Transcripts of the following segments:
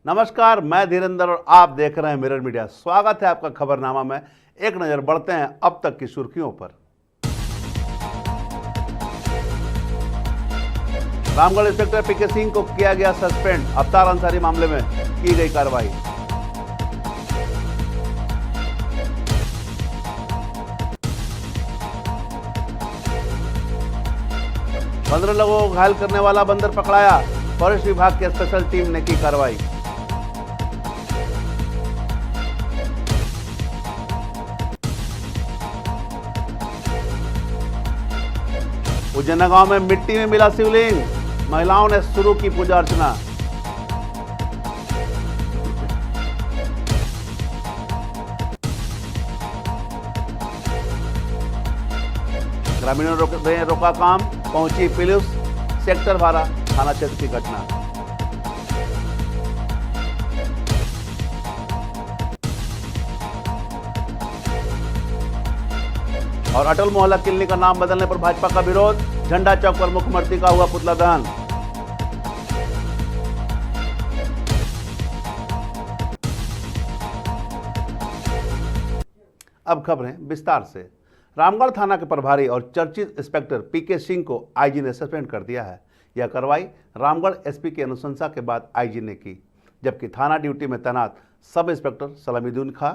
नमस्कार, मैं धीरेंद्र और आप देख रहे हैं मिरर मीडिया। स्वागत है आपका खबरनामा में। एक नजर बढ़ते हैं अब तक की सुर्खियों पर। रामगढ़ इंस्पेक्टर पीके सिंह को किया गया सस्पेंड। अवतार अंसारी मामले में की गई कार्रवाई। पंद्रह लोगों को घायल करने वाला बंदर पकड़ाया। फॉरेस्ट विभाग की स्पेशल टीम ने की कार्रवाई। उज्जैना गांव में मिट्टी में मिला शिवलिंग। महिलाओं ने शुरू की पूजा अर्चना। ग्रामीणों ने रोका काम। पहुंची पुलिस। सेक्टर 12 थाना क्षेत्र की घटना। और अटल मोहल्ला क्लिनिक का नाम बदलने पर भाजपा का विरोध। झंडा चौक पर मुख्यमंत्री का हुआ पुतला दहन। अब खबरें विस्तार से। रामगढ़ थाना के प्रभारी और चर्चित इंस्पेक्टर पीके सिंह को आईजी ने सस्पेंड कर दिया है। यह कार्रवाई रामगढ़ एसपी की अनुशंसा के बाद आईजी ने की, जबकि थाना ड्यूटी में तैनात सब इंस्पेक्टर सलामीद्दीन खां,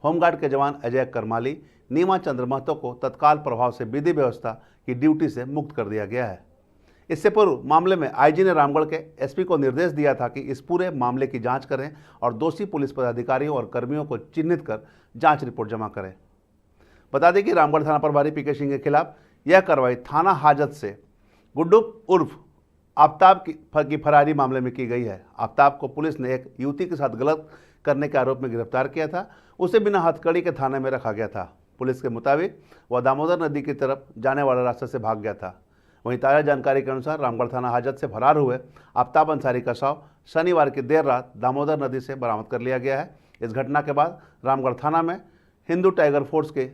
होमगार्ड के जवान अजय करमाली, नीमा चंद्र महतो को तत्काल प्रभाव से विधि व्यवस्था की ड्यूटी से मुक्त कर दिया गया है। इससे पूर्व मामले में आईजी ने रामगढ़ के एसपी को निर्देश दिया था कि इस पूरे मामले की जांच करें और दोषी पुलिस पदाधिकारियों और कर्मियों को चिन्हित कर जांच रिपोर्ट जमा करें। बता दें कि रामगढ़ थाना प्रभारी पीके सिंह के खिलाफ यह कार्रवाई थाना हाजत से गुड्डू उर्फ आफ्ताब की फरारी मामले में की गई है। आफ्ताब को पुलिस ने एक युवती के साथ गलत करने के आरोप में गिरफ्तार किया था। उसे बिना हथकड़ी के थाने में रखा गया था। पुलिस के मुताबिक वह दामोदर नदी की तरफ जाने वाले रास्ते से भाग गया था। वहीं ताज़ा जानकारी के अनुसार रामगढ़ थाना हाजत से फरार हुए आफ्ताब अंसारी का शव शनिवार की देर रात दामोदर नदी से बरामद कर लिया गया है। इस घटना के बाद रामगढ़ थाना में हिंदू टाइगर फोर्स के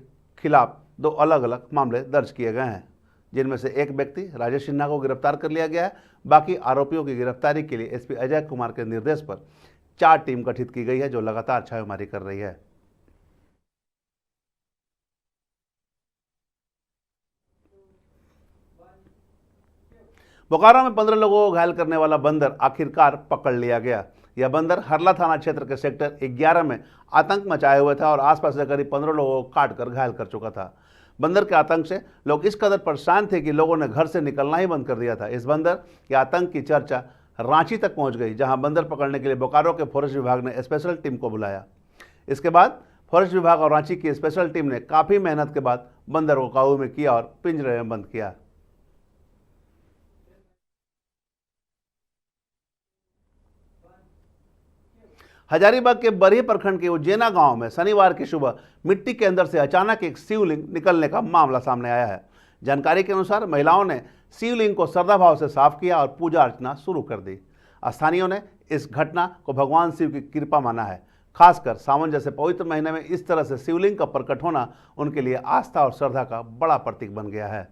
खिलाफ 2 अलग अलग मामले दर्ज किए गए हैं, जिनमें से एक व्यक्ति राजेश सिन्हा को गिरफ्तार कर लिया गया है। बाकी आरोपियों की गिरफ्तारी के लिए एसपी अजय कुमार के निर्देश पर 4 टीम गठित की गई है, जो लगातार छापेमारी कर रही है। बोकारो में 15 लोगों को घायल करने वाला बंदर आखिरकार पकड़ लिया गया। यह बंदर हरला थाना क्षेत्र के सेक्टर 11 में आतंक मचाए हुए था और आसपास से करीब 15 लोगों को काट कर घायल कर चुका था। बंदर के आतंक से लोग इस कदर परेशान थे कि लोगों ने घर से निकलना ही बंद कर दिया था। इस बंदर के आतंक की चर्चा रांची तक पहुंच गई, जहां बंदर पकड़ने के लिए बोकारो के फॉरेस्ट विभाग ने स्पेशल टीम को बुलाया। इसके बाद फॉरेस्ट विभाग और रांची की स्पेशल टीम ने काफ़ी मेहनत के बाद बंदर को काबू में किया और पिंजरे में बंद किया। हजारीबाग के बरही प्रखंड के उज्जैना गांव में शनिवार की सुबह मिट्टी के अंदर से अचानक एक शिवलिंग निकलने का मामला सामने आया है। जानकारी के अनुसार महिलाओं ने शिवलिंग को श्रद्धाभाव से साफ किया और पूजा अर्चना शुरू कर दी। स्थानीयों ने इस घटना को भगवान शिव की कृपा माना है। खासकर सावन जैसे पवित्र महीने में इस तरह से शिवलिंग का प्रकट होना उनके लिए आस्था और श्रद्धा का बड़ा प्रतीक बन गया है।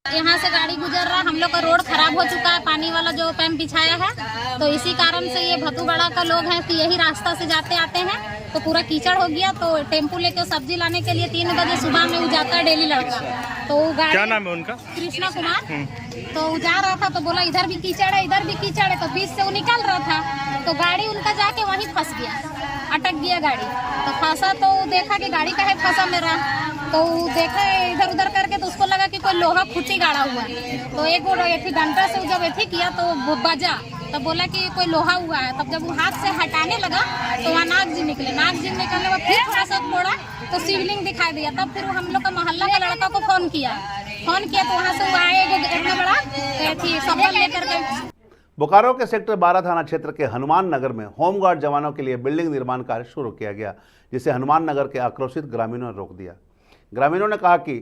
यहाँ से गाड़ी गुजर रहा, हम लोग का रोड खराब हो चुका है, पानी वाला जो पैम्प बिछाया है, तो इसी कारण से ये भतूगड़ा का लोग हैं कि यही रास्ता से जाते आते हैं, तो पूरा कीचड़ हो गया। तो टेम्पू लेके सब्जी लाने के लिए 3 बजे सुबह में वो जाता है डेली लड़का। तो वो गाड़ी, क्या नाम है उनका? कृष्णा कुमार। तो वो जा रहा था तो बोला इधर भी कीचड़ है, इधर भी कीचड़ है, तो बीच से वो निकल रहा था तो गाड़ी उनका जाके वहीं फंस गया, अटक गया गाड़ी। तो फंसा तो देखा कि गाड़ी का है फंसा मेरा, तो देखा इधर उधर करके तो उसको लगा कि कोई लोहा खुटी गाड़ा हुआ है। तो एक वो डंडा से जब ऐसे किया तो वो बजा, तब बोला कि कोई लोहा हुआ है। तब जब वो हाथ से हटाने लगा तो वहाँ नाग जी निकले। नाग जी निकलने के बाद फिर थोड़ा सा मोड़ा तो शिवलिंग दिखाई दिया। तब फिर हम लोग का मोहल्ला का लड़का को फोन किया तो वहाँ से वो आए इतना बड़ा सफल लेकर के। बोकारो के सेक्टर 12 थाना क्षेत्र के हनुमान नगर में होमगार्ड जवानों के लिए बिल्डिंग निर्माण कार्य शुरू किया गया, जिसे हनुमान नगर के आक्रोशित ग्रामीणों ने रोक दिया। ग्रामीणों ने कहा कि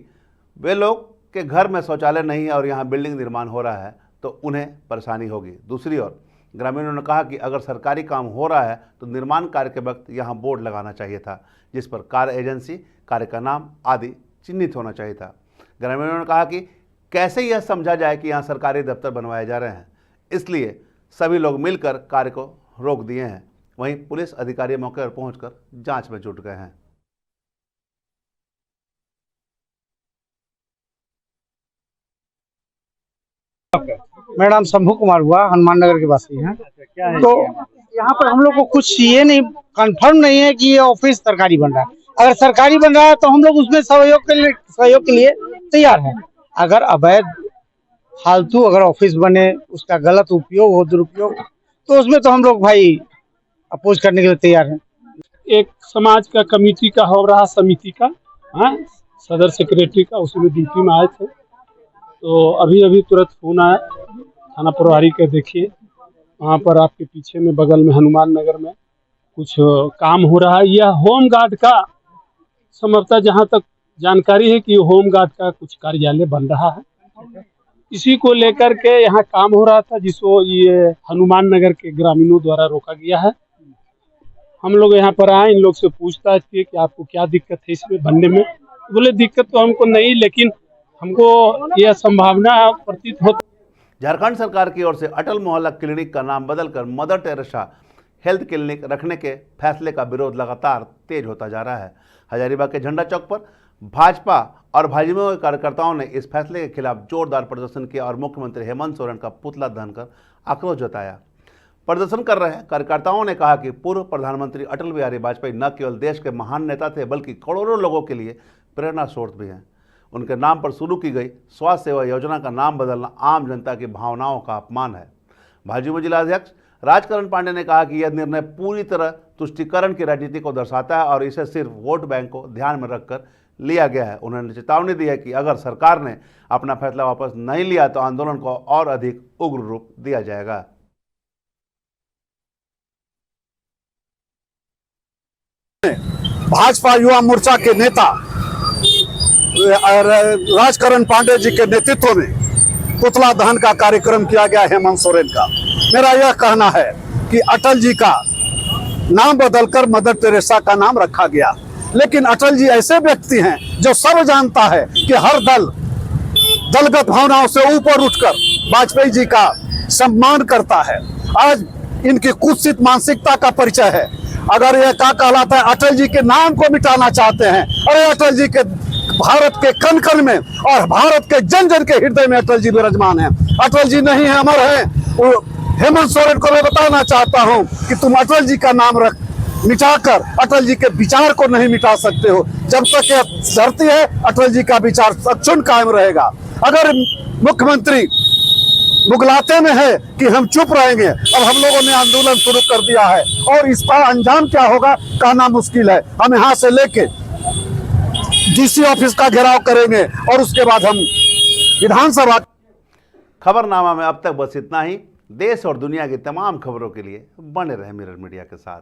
वे लोग के घर में शौचालय नहीं है और यहाँ बिल्डिंग निर्माण हो रहा है तो उन्हें परेशानी होगी। दूसरी ओर ग्रामीणों ने कहा कि अगर सरकारी काम हो रहा है तो निर्माण कार्य के वक्त यहाँ बोर्ड लगाना चाहिए था, जिस पर कार्य एजेंसी, कार्य का नाम आदि चिन्हित होना चाहिए था। ग्रामीणों ने कहा कि कैसे यह समझा जाए कि यहाँ सरकारी दफ्तर बनवाए जा रहे हैं। इसलिए सभी लोग मिलकर कार्य को रोक दिए हैं। वहीं पुलिस अधिकारी मौके पर पहुंचकर जांच में जुट गए हैं। मेरा नाम शंभू कुमार हुआ, हनुमान नगर के वासी हैं। तो यहाँ पर हम लोग को कुछ ये नहीं कंफर्म नहीं है कि ये ऑफिस सरकारी बन रहा है। अगर सरकारी बन रहा है तो हम लोग उसमें सहयोग के लिए तैयार हैं। अगर अवैध फालतू अगर ऑफिस बने, उसका गलत उपयोग हो, दुरुपयोग, तो उसमें तो हम लोग भाई अपोज करने के लिए तैयार हैं। एक समाज का कमेटी का हो रहा, समिति का, हाँ, सदर सेक्रेटरी का, उसमें ड्यूटी में आए थे। तो अभी तुरंत फोन आया थाना प्रभारी के, देखिए वहाँ पर आपके पीछे में बगल में हनुमान नगर में कुछ काम हो रहा है। यह होम गार्ड का संभवतः जहाँ तक जानकारी है कि होम गार्ड का कुछ कार्यालय बन रहा है। इसी को लेकर के यहाँ काम हो रहा था, जिसको ये हनुमान नगर के ग्रामीणों द्वारा रोका गया है। हम लोग यहाँ पर आए, इन लोग से पूछताछ किए कि आपको क्या दिक्कत है इसमें बनने में। बोले दिक्कत तो हमको नहीं, लेकिन हमको यह संभावना प्रतीत होती। झारखंड सरकार की ओर से अटल मोहल्ला क्लिनिक का नाम बदलकर मदर टेरेसा हेल्थ क्लिनिक रखने के फैसले का विरोध लगातार तेज होता जा रहा है। हजारीबाग के झंडा चौक पर भाजपा और भाजपा के कार्यकर्ताओं ने इस फैसले के खिलाफ जोरदार प्रदर्शन किया और मुख्यमंत्री हेमंत सोरेन का पुतला दहन कर आक्रोश जताया। प्रदर्शन कर रहे कार्यकर्ताओं ने कहा कि पूर्व प्रधानमंत्री अटल बिहारी वाजपेयी न केवल देश के महान नेता थे, बल्कि करोड़ों लोगों के लिए प्रेरणा स्रोत भी हैं। उनके नाम पर शुरू की गई स्वास्थ्य सेवा योजना का नाम बदलना आम जनता की भावनाओं का अपमान है। भाजपा जिला अध्यक्ष राजकरण पांडे ने कहा कि यह निर्णय पूरी तरह तुष्टीकरण की राजनीति को दर्शाता है और इसे सिर्फ वोट बैंक को ध्यान में रखकर लिया गया है। उन्होंने चेतावनी दी है कि अगर सरकार ने अपना फैसला वापस नहीं लिया तो आंदोलन को और अधिक उग्र रूप दिया जाएगा। भाजपा युवा मोर्चा के नेता राजकरण पांडे जी के नेतृत्व में पुतला दहन का कार्यक्रम किया गया हेमंत सोरेन का। मेरा यह कहना है कि अटल जी का नाम बदलकर मदर टेरेसा का नाम रखा गया, लेकिन अटल जी ऐसे व्यक्ति हैं जो सब जानता है कि हर दलगत भावनाओं से ऊपर उठकर वाजपेयी जी का सम्मान करता है। आज इनकी कुत्सित मानसिकता का परिचय है। अगर यह क्या कहलाता है, अटल जी के नाम को मिटाना चाहते हैं। अरे अटल जी के भारत के कण कण में और भारत के जन जन के हृदय में अटल जी विराजमान हैं। अटल जी नहीं है, अमर है। हेमंत सोरेन को मैं बताना चाहता हूं कि तुम अटल जी का नाम मिटाकर अटल जी के विचार को नहीं मिटा सकते हो। जब तक यह धरती है, अटल जी का विचार अक्षुण्ण कायम रहेगा। अगर मुख्यमंत्री मुगलाते में है कि हम चुप रहेंगे, अब हम लोगों ने आंदोलन शुरू कर दिया है और इसका अंजाम क्या होगा कहना मुश्किल है। हम यहाँ से लेके डीसी ऑफिस का घेराव करेंगे और उसके बाद हम विधानसभा। खबरनामा में अब तक बस इतना ही। देश और दुनिया की तमाम खबरों के लिए बने रहे मिरर मीडिया के साथ।